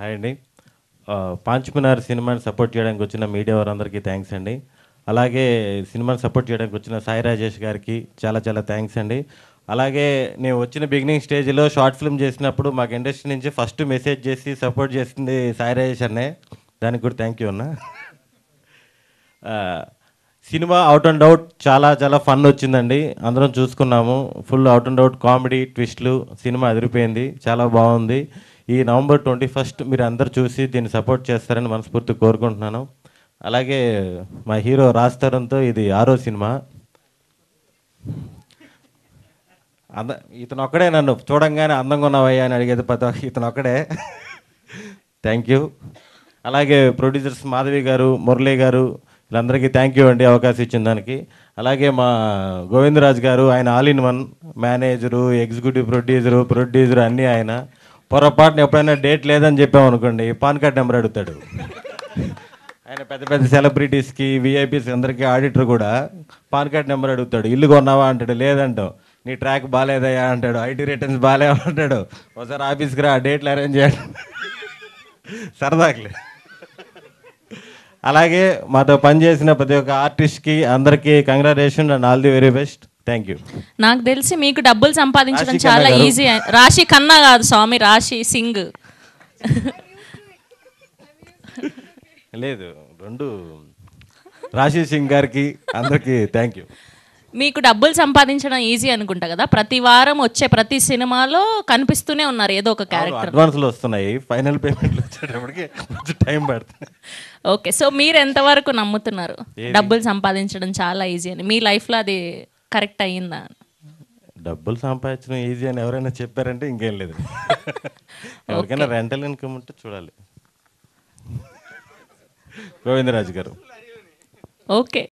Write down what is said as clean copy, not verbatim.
Hi అండి. పాంచ్‌మినార్ సినిమాని support చేయడానికి వచ్చిన మీడియా వారందరికీ థ్యాంక్స్ అండి. అలాగే సినిమాని సపోర్ట్ చేయడానికి వచ్చిన సాయి రాజేష్ గారికి చాలా చాలా థ్యాంక్స్ అండి. అలాగే నేను వచ్చిన బిగినింగ్ స్టేజ్‌లో షార్ట్ ఫిల్మ్ చేసినప్పుడు మాకు ఇండస్ట్రీ నుంచి ఫస్ట్ మెసేజ్ చేసి సపోర్ట్ చేసింది సాయి రాజేష్ అన్నే. దానికి కూడా థ్యాంక్ యూ అన్న. సినిమా అవుట్ అండ్ అవుట్ చాలా చాలా ఫన్ వచ్చిందండి. అందరం చూసుకున్నాము. Full out and out comedy ట్విస్ట్లు, సినిమా అదిరిపోయింది, చాలా బాగుంది. ఈ నవంబర్ 21 మీరు అందరు చూసి దీన్ని సపోర్ట్ చేస్తారని మనస్ఫూర్తిగా కోరుకుంటున్నాను. అలాగే మా హీరో రాజ్ తరుణ్‌తో ఇది 6వ సినిమా. అంద ఇతను ఒక్కడే నన్ను చూడంగానే అందంగా ఉన్నావయ్యా అని అడిగేది ఇతను ఒక్కడే. Thank you. అలాగే ప్రొడ్యూసర్స్ మాధవి గారు, మురళీ గారు, వీళ్ళందరికీ థ్యాంక్ యూ అండి అవకాశం ఇచ్చిన దానికి. అలాగే మా గోవిందరాజు గారు, ఆయన all in one manager, executive producer అన్నీ ఆయన. పొరపాటున ఎప్పుడైనా డేట్ లేదని చెప్పామనుకోండి, పాన్ కార్డ్ నెంబర్ అడుగుతాడు. ఆయన పెద్ద పెద్ద సెలబ్రిటీస్కి, విఐపీస్ అందరికీ ఆడిటర్ కూడా పాన్ కార్డ్ నెంబర్ అడుగుతాడు. ఇల్లు కొన్నావా అంటాడు, లేదంటావు. నీ ట్రాక్ బాగాలేదయ్యా అంటాడు, ఐటీ రిటర్న్స్ బాగాలేవా అంటాడు. ఒకసారి ఆఫీస్కి రా, డేట్లు అరేంజ్ చేయాలి. సరదాకులే. అలాగే మాతో పనిచేసిన ప్రతి ఒక్క ఆర్టిస్ట్కి అందరికీ congratulation and all the very best. Thank you. నాకు తెలిసి మీకు డబ్బులు సంపాదించడం చాలా ఈజీ. రాశి ఖన్నా కాదు స్వామి, రాశి సింగ్. లేదు, రెండు. రాశి సింగ్ గారికి అందరికీ థ్యాంక్ యూ. మీకు డబ్బులు సంపాదించడం ఈజీ అనుకుంటా కదా, ప్రతి వారం వచ్చే ప్రతి సినిమాలో కనిపిస్తూనే ఉన్నారు ఏదో ఒక క్యారెక్టర్. అడ్వాన్స్లు వస్తున్నాయి, ఫైనల్ పేమెంట్లు వచ్చేటప్పటికి కొంచెం టైం పడుతుంది. ఓకే, సో మీరు ఎంతవరకు నమ్ముతున్నారు డబ్బులు సంపాదించడం చాలా ఈజీ అని? మీ లైఫ్లో అది కరెక్ట్ అయ్యిందా? డబ్బులు సంపాదించడం ఈజీ అని ఎవరైనా చెప్పారంటే ఇంకేం లేదు. ఎవరికైనా రెంటల్ ఇన్కమ్ ఉంటే చూడాలి. గోవిందరాజు గారు. ఓకే.